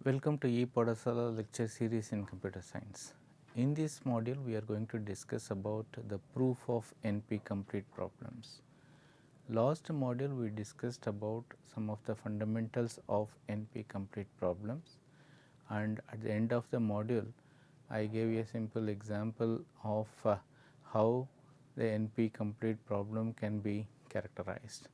Welcome to E. Padasala lecture series in computer science. In this module, we are going to discuss about the proof of NP complete problems. Last module, we discussed about some of the fundamentals of NP complete problems, and at the end of the module, I gave a simple example of how the NP complete problem can be characterized.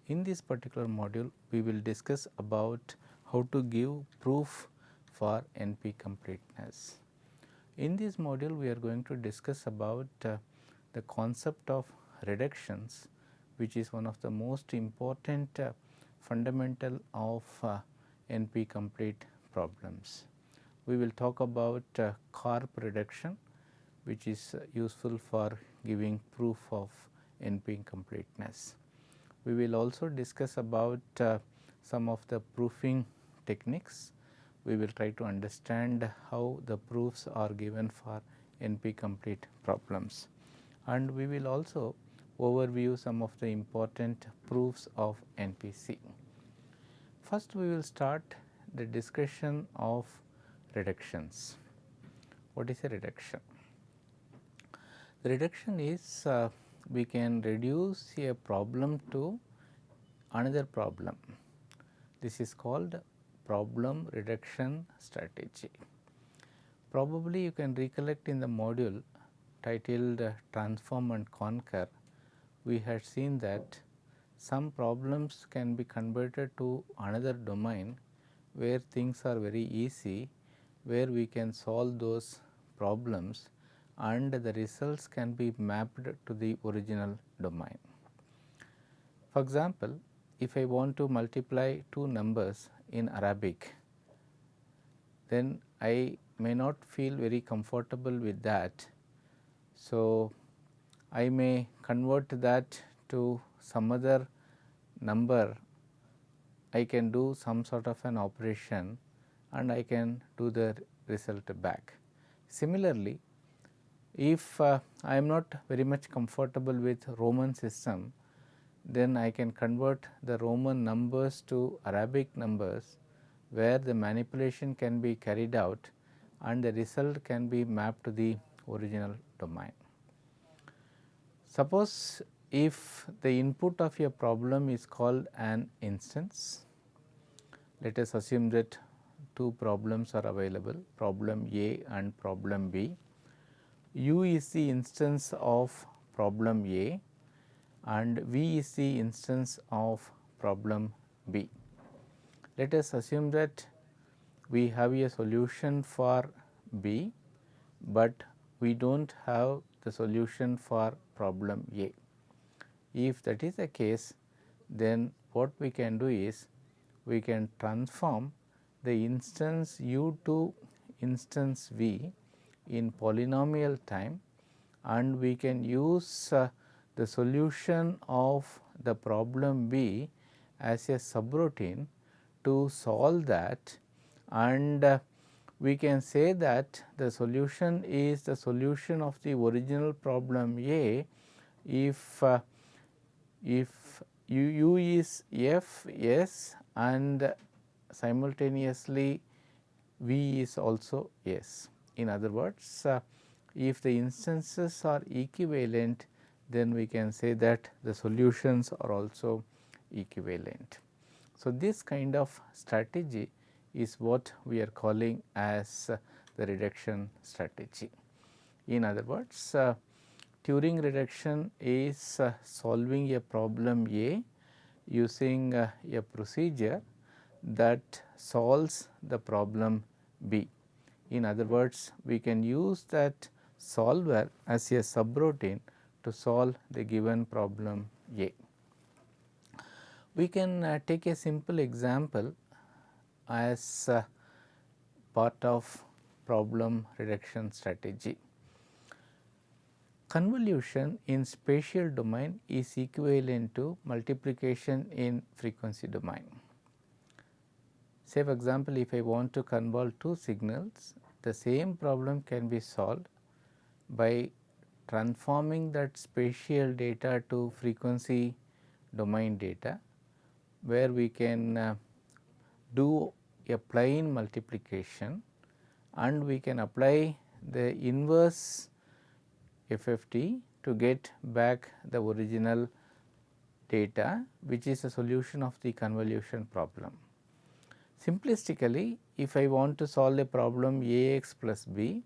In this particular module, we will discuss about how to give proof for NP completeness. In this module, we are going to discuss about the concept of reductions, which is one of the most important fundamental of NP complete problems. We will talk about Karp reduction, which is useful for giving proof of NP completeness. We will also discuss about some of the proofing techniques. We will try to understand how the proofs are given for NP complete problems, and we will also overview some of the important proofs of NPC. First, we will start the discussion of reductions. What is a reduction? The reduction is we can reduce a problem to another problem. This is called problem reduction strategy. Probably you can recollect in the module titled Transform and Conquer, we had seen that some problems can be converted to another domain where things are very easy, where we can solve those problems and the results can be mapped to the original domain. For example, if I want to multiply two numbers in Arabic, then I may not feel very comfortable with that. So, I may convert that to some other number. I can do some sort of an operation and I can do the result back. Similarly, if I am not very much comfortable with Roman system, then I can convert the Roman numbers to Arabic numbers, where the manipulation can be carried out and the result can be mapped to the original domain. Suppose if the input of a problem is called an instance, let us assume that two problems are available, problem A and problem B. U is the instance of problem A and V is the instance of problem B. Let us assume that we have a solution for B, but we do not have the solution for problem A. If that is the case, then what we can do is we can transform the instance U to instance V in polynomial time, and we can use the solution of the problem B as a subroutine to solve that, and we can say that the solution is the solution of the original problem A if U is F S and simultaneously V is also S. In other words, if the instances are equivalent, then we can say that the solutions are also equivalent. So, this kind of strategy is what we are calling as the reduction strategy. In other words, Turing reduction is solving a problem A using a procedure that solves the problem B. In other words, we can use that solver as a subroutine to solve the given problem A. We can take a simple example as part of problem reduction strategy. Convolution in spatial domain is equivalent to multiplication in frequency domain. Say for example, if I want to convolve two signals, the same problem can be solved by transforming that spatial data to frequency domain data, where we can do a plain multiplication and we can apply the inverse FFT to get back the original data, which is a solution of the convolution problem. Simplistically, if I want to solve a problem Ax plus b,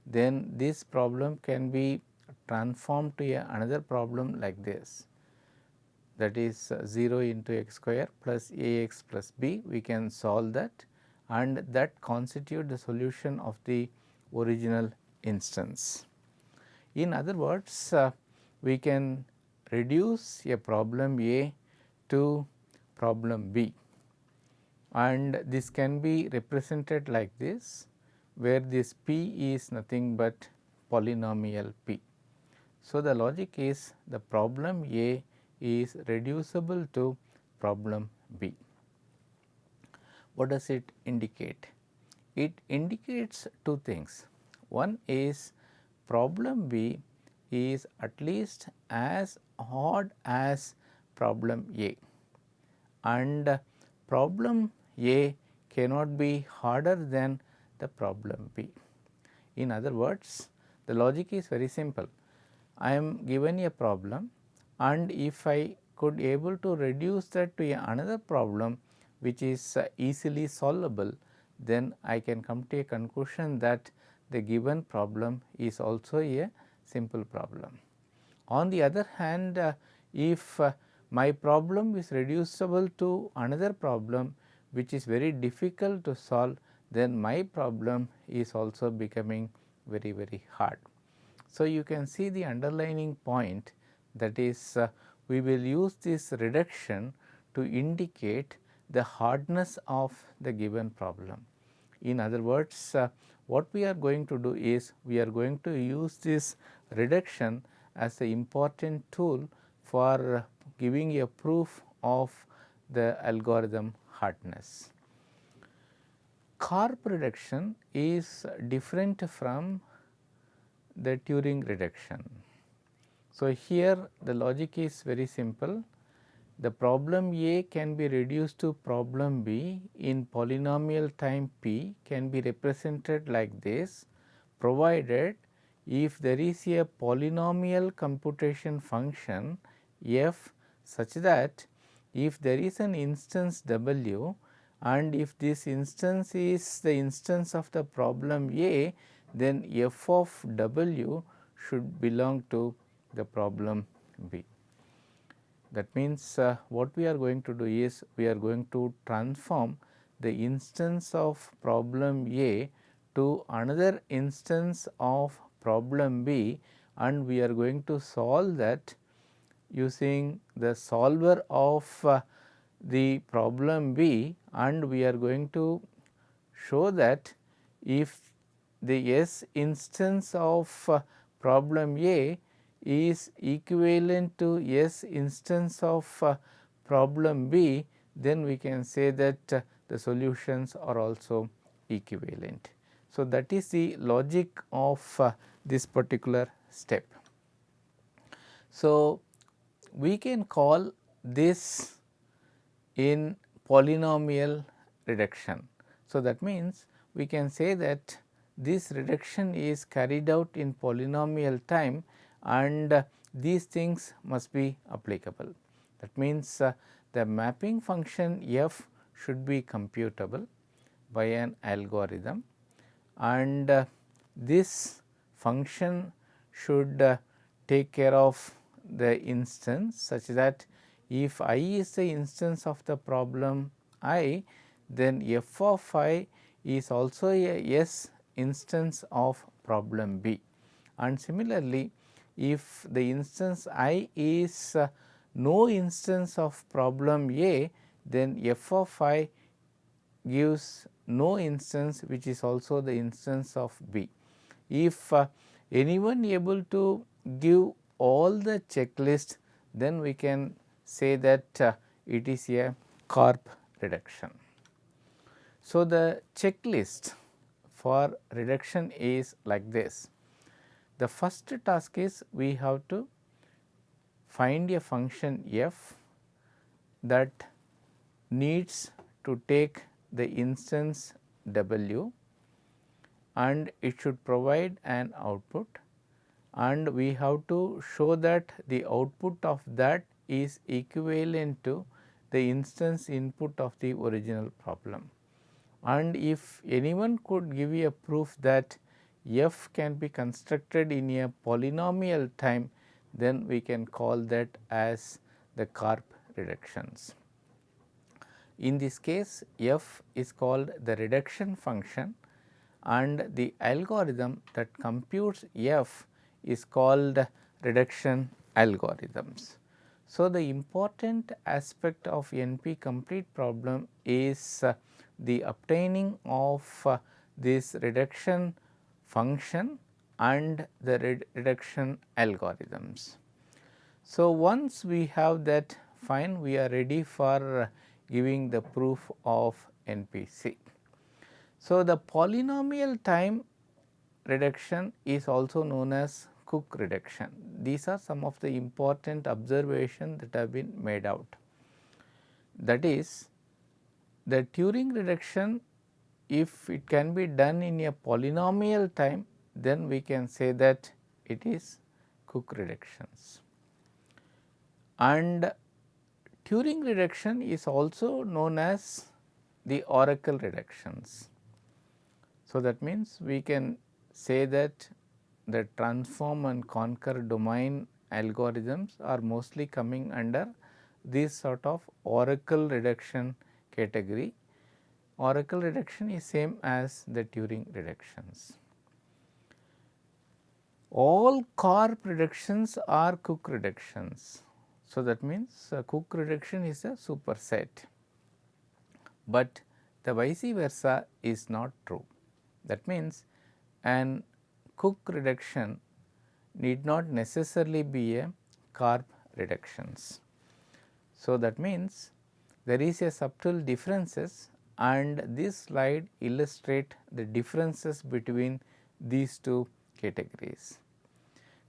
then this problem can be transformed to another problem like this, that is 0 into x square plus Ax plus b. We can solve that and that constitute the solution of the original instance. In other words, we can reduce a problem A to problem B, and this can be represented like this, where this P is nothing but polynomial P. So, the logic is the problem A is reducible to problem B. What does it indicate? It indicates two things. One is problem B is at least as odd as problem A, and problem A cannot be harder than the problem B. In other words, the logic is very simple. I am given a problem, and if I could able to reduce that to another problem which is easily solvable, then I can come to a conclusion that the given problem is also a simple problem. On the other hand, if my problem is reducible to another problem which is very difficult to solve, then my problem is also becoming very hard. So, you can see the underlining point, that is we will use this reduction to indicate the hardness of the given problem. In other words, what we are going to do is we are going to use this reduction as an important tool for giving a proof of the algorithm hardness. Karp reduction is different from the Turing reduction. So, here the logic is very simple. The problem A can be reduced to problem B in polynomial time P can be represented like this, provided if there is a polynomial computation function f such that if there is an instance W and if this instance is the instance of the problem A, then f of W should belong to the problem B. That means, what we are going to do is we are going to transform the instance of problem A to another instance of problem B, and we are going to solve that using the solver of the problem B, and we are going to show that if the S instance of problem A is equivalent to S instance of problem B, then we can say that the solutions are also equivalent. So, that is the logic of this particular step. So, we can call this in polynomial reduction. So, that means we can say that this reduction is carried out in polynomial time, and these things must be applicable. That means, the mapping function f should be computable by an algorithm, and this function should take care of the instance such that if I is the instance of the problem I, then f of I is also a S instance of problem B, and similarly if the instance I is no instance of problem A, then f of I gives no instance which is also the instance of B. If anyone able to give all the checklist, then we can say that it is a Karp reduction. So, the checklist for reduction is like this. The first task is we have to find a function f that needs to take the instance W and it should provide an output, and we have to show that the output of that is equivalent to the instance input of the original problem. And if anyone could give you a proof that f can be constructed in a polynomial time, then we can call that as the Karp reductions. In this case, f is called the reduction function and the algorithm that computes f is called reduction algorithms. So, the important aspect of NP complete problem is the obtaining of this reduction function and the reduction algorithms. So, once we have that, fine, we are ready for giving the proof of NPC. So, the polynomial time reduction is also known as Cook reduction. These are some of the important observations that have been made out. That is, the Turing reduction, if it can be done in a polynomial time, then we can say that it is Cook reductions. And Turing reduction is also known as the Oracle reductions. So, that means we can say that the transform and conquer domain algorithms are mostly coming under this sort of Oracle reduction category. Oracle reduction is same as the Turing reductions. All Karp reductions are Cook reductions. So, that means Cook reduction is a superset, but the vice versa is not true. That means, an Cook reduction need not necessarily be a Karp reductions. So, that means there is a subtle differences, and this slide illustrate the differences between these two categories.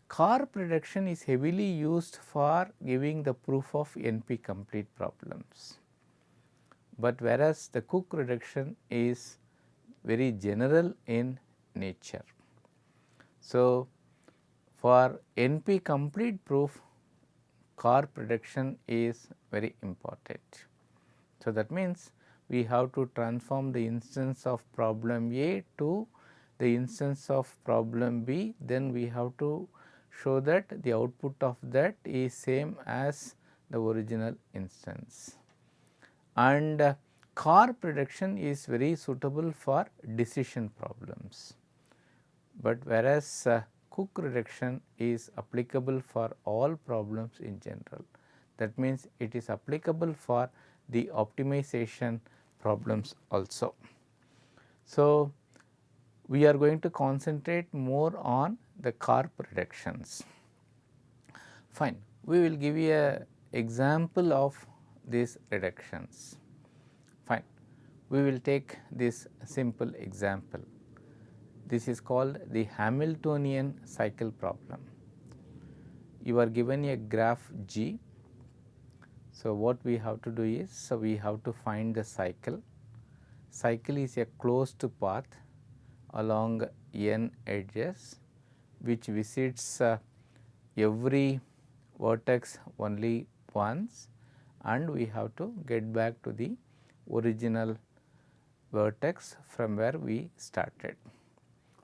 Karp reduction is heavily used for giving the proof of NP complete problems, but whereas the Cook reduction is very general in nature. So, for NP complete proof, Karp reduction is very important. So, that means we have to transform the instance of problem A to the instance of problem B, then we have to show that the output of that is same as the original instance. And Karp reduction is very suitable for decision problems, but whereas Cook reduction is applicable for all problems in general. That means, it is applicable for the optimization problems also. So, we are going to concentrate more on the Karp reductions. Fine, we will give you an example of these reductions. Fine, we will take this simple example. This is called the Hamiltonian cycle problem. You are given a graph G. So, what we have to do is, so we have to find the cycle. Cycle is a closed path along n edges which visits every vertex only once, and we have to get back to the original vertex from where we started.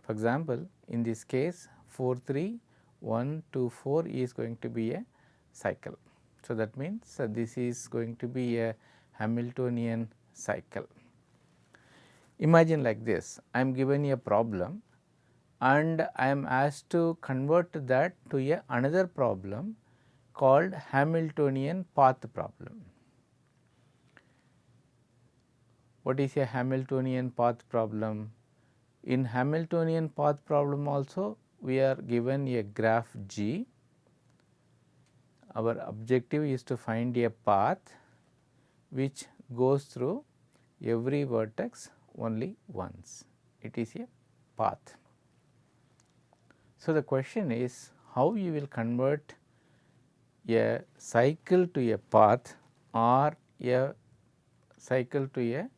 For example, in this case 4 3 1 2 4 is going to be a cycle. So, that means this is going to be a Hamiltonian cycle. Imagine like this, I am given a problem and I am asked to convert that to a another problem called Hamiltonian path problem. What is a Hamiltonian path problem? In Hamiltonian path problem also we are given a graph G. Our objective is to find a path which goes through every vertex only once. It is a path. So, the question is how you will convert a cycle to a path or a cycle to a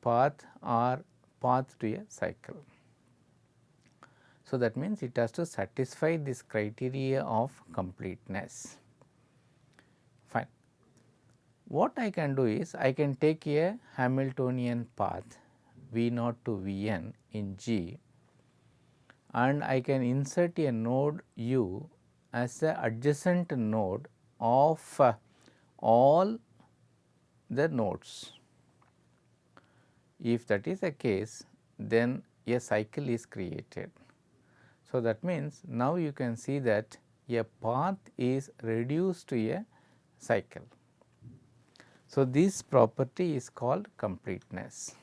path or path to a cycle. So, that means it has to satisfy this criteria of completeness. Fine. What I can do is I can take a Hamiltonian path V naught to V n in G, and I can insert a node u as the adjacent node of all the nodes. If that is the case, then a cycle is created. So, that means now you can see that a path is reduced to a cycle. So, this property is called completeness.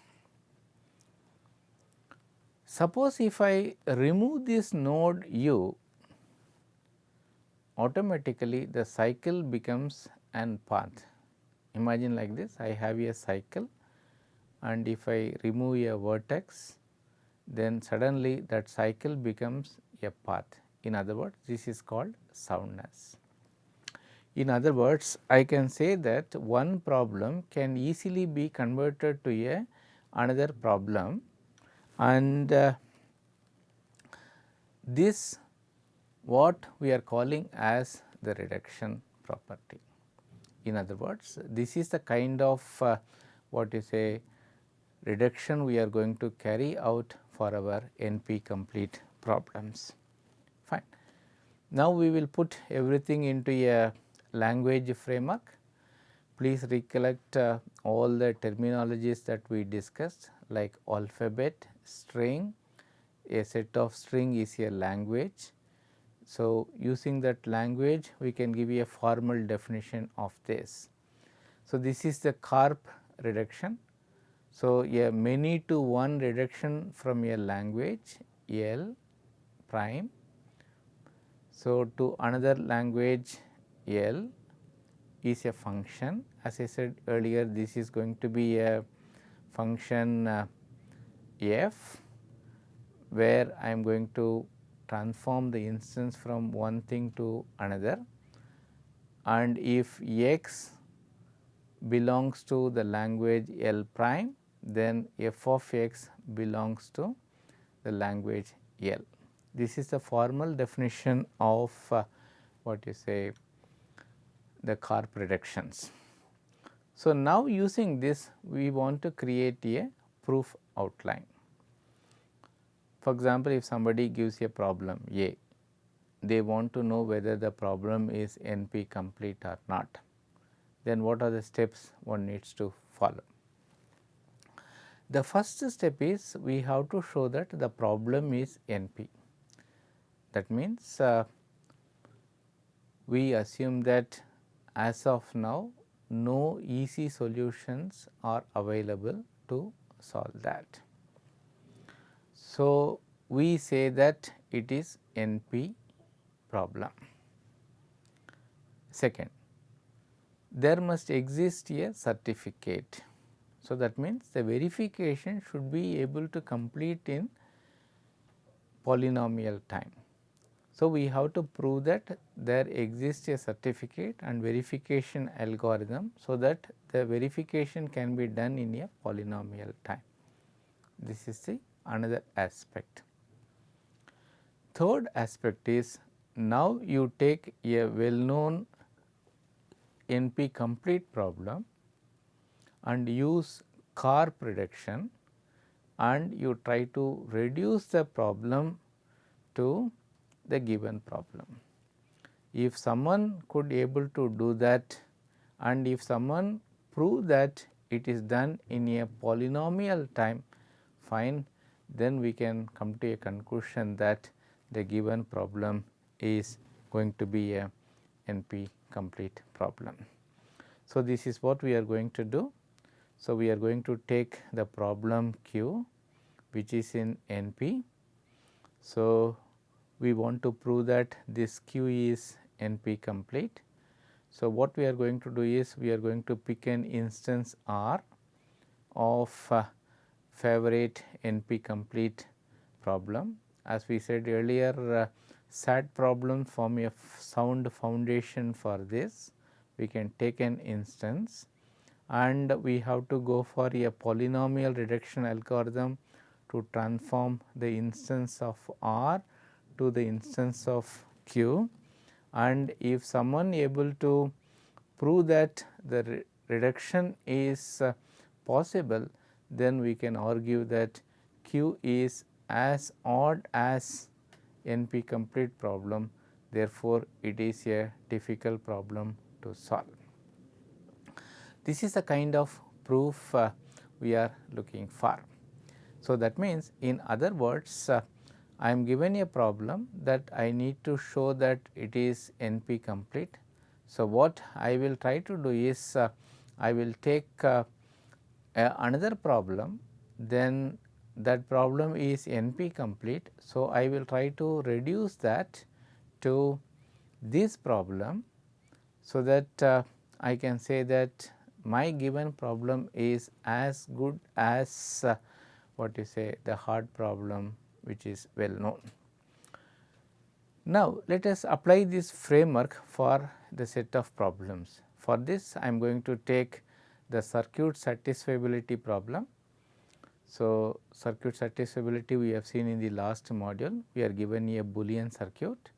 Suppose if I remove this node u, automatically the cycle becomes an path. Imagine like this, I have a cycle, and if I remove a vertex, then suddenly that cycle becomes a path. In other words, this is called soundness. In other words, I can say that one problem can easily be converted to another problem, and this what we are calling as the reduction property. In other words, this is the kind of what you say reduction we are going to carry out for our NP complete problems. Fine. Now, we will put everything into a language framework. Please recollect all the terminologies that we discussed, like alphabet, string. A set of string is a language. So, using that language we can give you a formal definition of this. So, this is the Karp reduction. So, a many to one reduction from a language L prime. So, to another language L is a function. As I said earlier, this is going to be a function f, where I am going to transform the instance from one thing to another, and if x belongs to the language L prime, then f of x belongs to the language L. This is the formal definition of what you say the Karp reductions. So, now using this we want to create a proof outline. For example, if somebody gives a problem A, they want to know whether the problem is NP complete or not, then what are the steps one needs to follow? The first step is we have to show that the problem is NP. That means, we assume that as of now no easy solutions are available to solve that. So, we say that it is NP problem. Second, there must exist a certificate. So, that means the verification should be able to complete in polynomial time. So, we have to prove that there exists a certificate and verification algorithm, so that the verification can be done in a polynomial time. This is the another aspect. Third aspect is, now you take a well known NP complete problem and use Karp reduction, and you try to reduce the problem to the given problem. If someone could able to do that, and if someone prove that it is done in a polynomial time, fine, then we can come to a conclusion that the given problem is going to be a NP complete problem. So, this is what we are going to do. So, we are going to take the problem Q, which is in NP. So, we want to prove that this Q is NP complete. So, what we are going to do is we are going to pick an instance R of favorite NP complete problem. As we said earlier, SAT problem form a sound foundation for this. We can take an instance, and we have to go for a polynomial reduction algorithm to transform the instance of R to the instance of Q, and if someone able to prove that the reduction is possible, then we can argue that Q is as odd as NP complete problem, therefore, it is a difficult problem to solve. This is the kind of proof we are looking for. So, that means in other words, I am given a problem that I need to show that it is NP complete. So, what I will try to do is I will take another problem, then that problem is NP complete. So, I will try to reduce that to this problem, so that I can say that my given problem is as good as what you say the hard problem which is well known. Now, let us apply this framework for the set of problems. For this, I am going to take the circuit satisfiability problem. So, circuit satisfiability we have seen in the last module, we are given a Boolean circuit.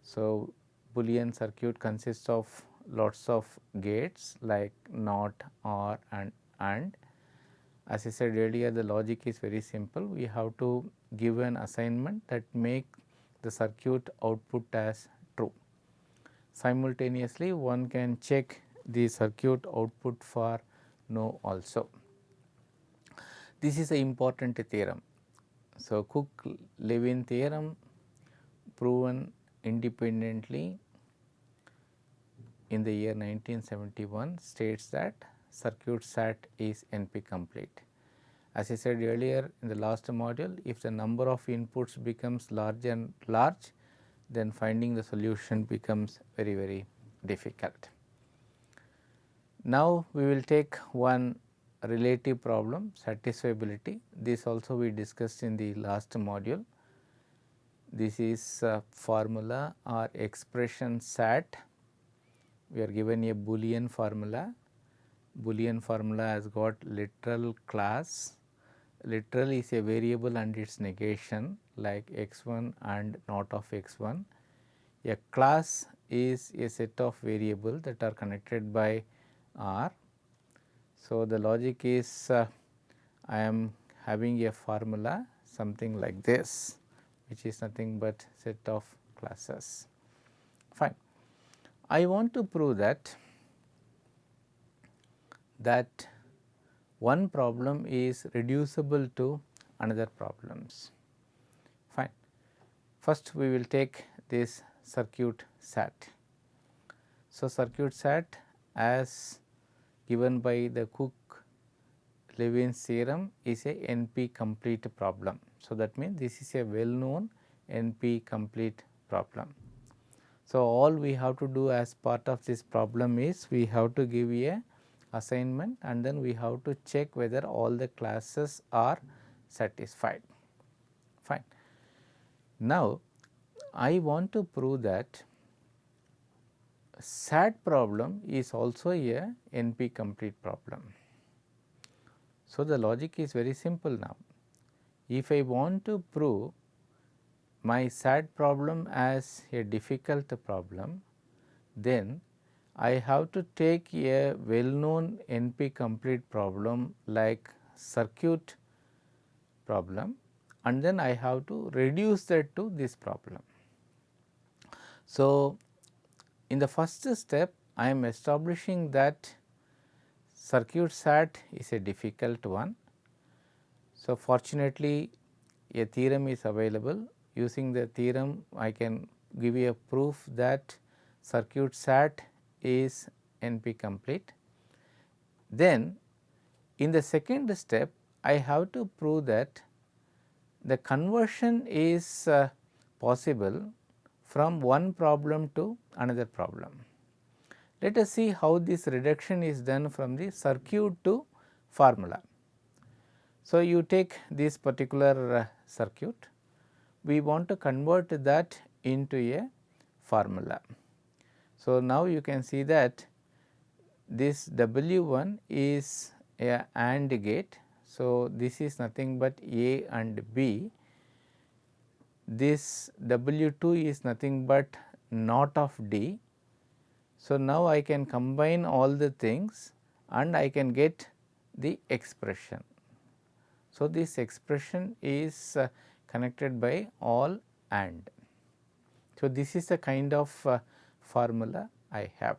So, Boolean circuit consists of lots of gates like NOT, OR and. As I said earlier, the logic is very simple. We have to give an assignment that make the circuit output as true. Simultaneously, one can check the circuit output for no also. This is an important theorem. So, Cook-Levin theorem proven independently in the year 1971 states that circuit SAT is NP complete. As I said earlier in the last module, if the number of inputs becomes large and large, then finding the solution becomes very difficult. Now, we will take one relative problem, satisfiability. This also we discussed in the last module. This is formula or expression SAT. We are given a Boolean formula. Boolean formula has got literal class. Literal is a variable and its negation like x1 and not of x1. A class is a set of variables that are connected by R. So, the logic is I am having a formula something like this, which is nothing but set of classes. Fine. I want to prove that one problem is reducible to another problems. Fine. First, we will take this circuit SAT. So, circuit SAT as given by the Cook-Levin theorem is a NP complete problem. So, that means this is a well known NP complete problem. So, all we have to do as part of this problem is we have to give a assignment and then we have to check whether all the classes are satisfied. Fine. Now, I want to prove that SAT problem is also a NP complete problem. So, the logic is very simple now. If I want to prove my SAT problem as a difficult problem, then I have to take a well known NP complete problem like circuit problem and then I have to reduce that to this problem. So, in the first step I am establishing that circuit SAT is a difficult one. So, fortunately a theorem is available. Using the theorem I can give you a proof that circuit SAT is NP complete. Then in the second step I have to prove that the conversion is possible from one problem to another problem. Let us see how this reduction is done from the circuit to formula. So, you take this particular circuit, we want to convert that into a formula. So, now you can see that this W1 is a AND gate. So, this is nothing but A and B. This W2 is nothing but NOT of D. So, now I can combine all the things and I can get the expression. So, this expression is connected by all AND. So, this is the kind of formula I have.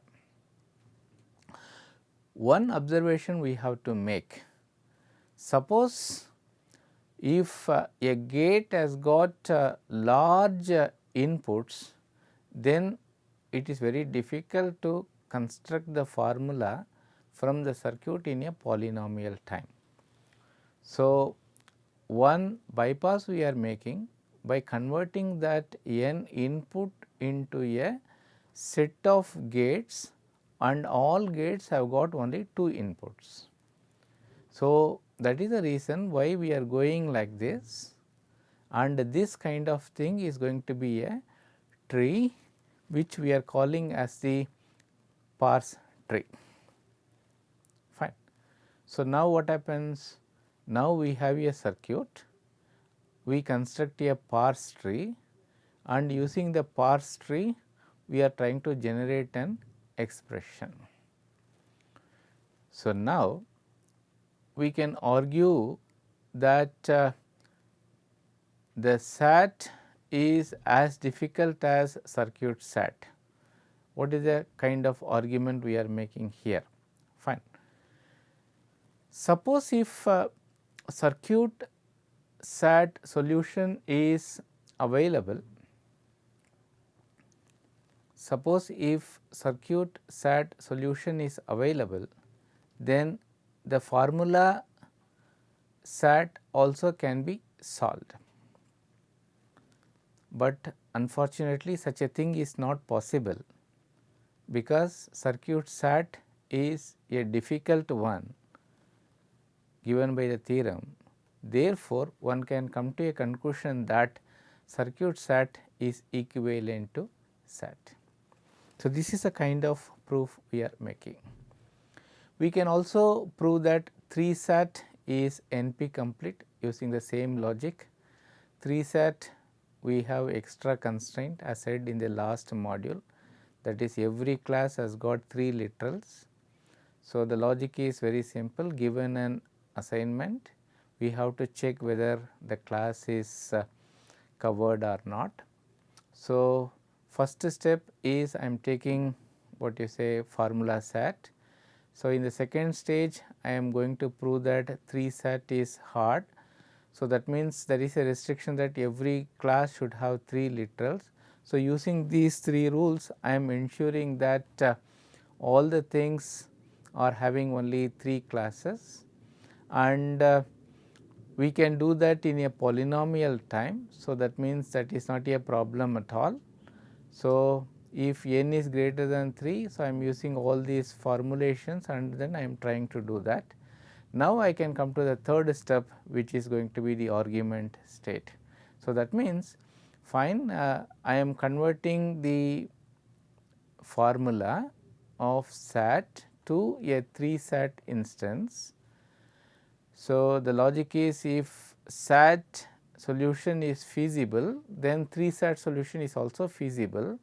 One observation we have to make, suppose if a gate has got large inputs, then it is very difficult to construct the formula from the circuit in a polynomial time. So, one bypass we are making by converting that n input into a set of gates, and all gates have got only 2 inputs. So, that is the reason why we are going like this, and this kind of thing is going to be a tree which we are calling as the parse tree. Fine. So, now what happens? Now we have a circuit, we construct a parse tree, and using the parse tree we are trying to generate an expression. So, now we can argue that the SAT is as difficult as circuit SAT. What is the kind of argument we are making here? Fine. Suppose if circuit SAT solution is available, suppose if circuit SAT solution is available, then the formula SAT also can be solved. But unfortunately, such a thing is not possible, because circuit SAT is a difficult one given by the theorem. Therefore, one can come to a conclusion that circuit SAT is equivalent to SAT. So, this is a kind of proof we are making. We can also prove that 3 SAT is NP complete using the same logic. 3 SAT we have extra constraint as said in the last module, that is every class has got 3 literals. So, the logic is very simple. Given an assignment, we have to check whether the class is covered or not. So, first step is I am taking what you say formula SAT. So, in the second stage I am going to prove that 3 SAT is hard. So, that means there is a restriction that every class should have 3 literals. So, using these 3 rules I am ensuring that all the things are having only 3 classes, and we can do that in a polynomial time. So, that means that is not a problem at all. So, if n is greater than 3, so I am using all these formulations and then I am trying to do that. Now, I can come to the third step, which is going to be the argument state. So, that means fine, I am converting the formula of SAT to a 3 SAT instance. So, the logic is if SAT solution is feasible, then 3 SAT solution is also feasible,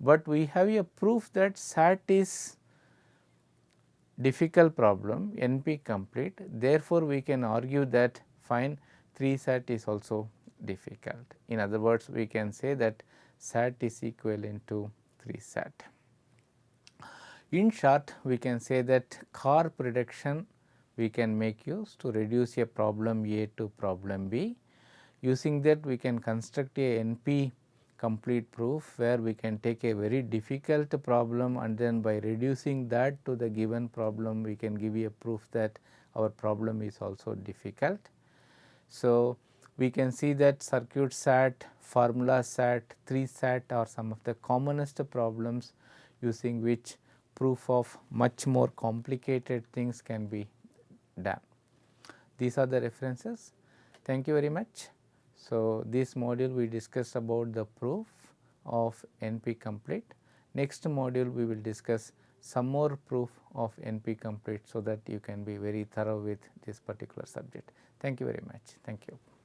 but we have a proof that SAT is difficult problem, NP complete. Therefore, we can argue that fine 3 SAT is also difficult. In other words, we can say that SAT is equivalent to 3 SAT. In short, we can say that Karp reduction we can make use to reduce a problem A to problem B. Using that, we can construct a NP complete proof where we can take a very difficult problem, and then by reducing that to the given problem we can give you a proof that our problem is also difficult. So, we can see that circuit SAT, formula SAT, 3 SAT are some of the commonest problems using which proof of much more complicated things can be done. These are the references. Thank you very much. So, this module we discussed about the proof of NP complete. Next module we will discuss some more proof of NP complete so that you can be very thorough with this particular subject. Thank you very much. Thank you.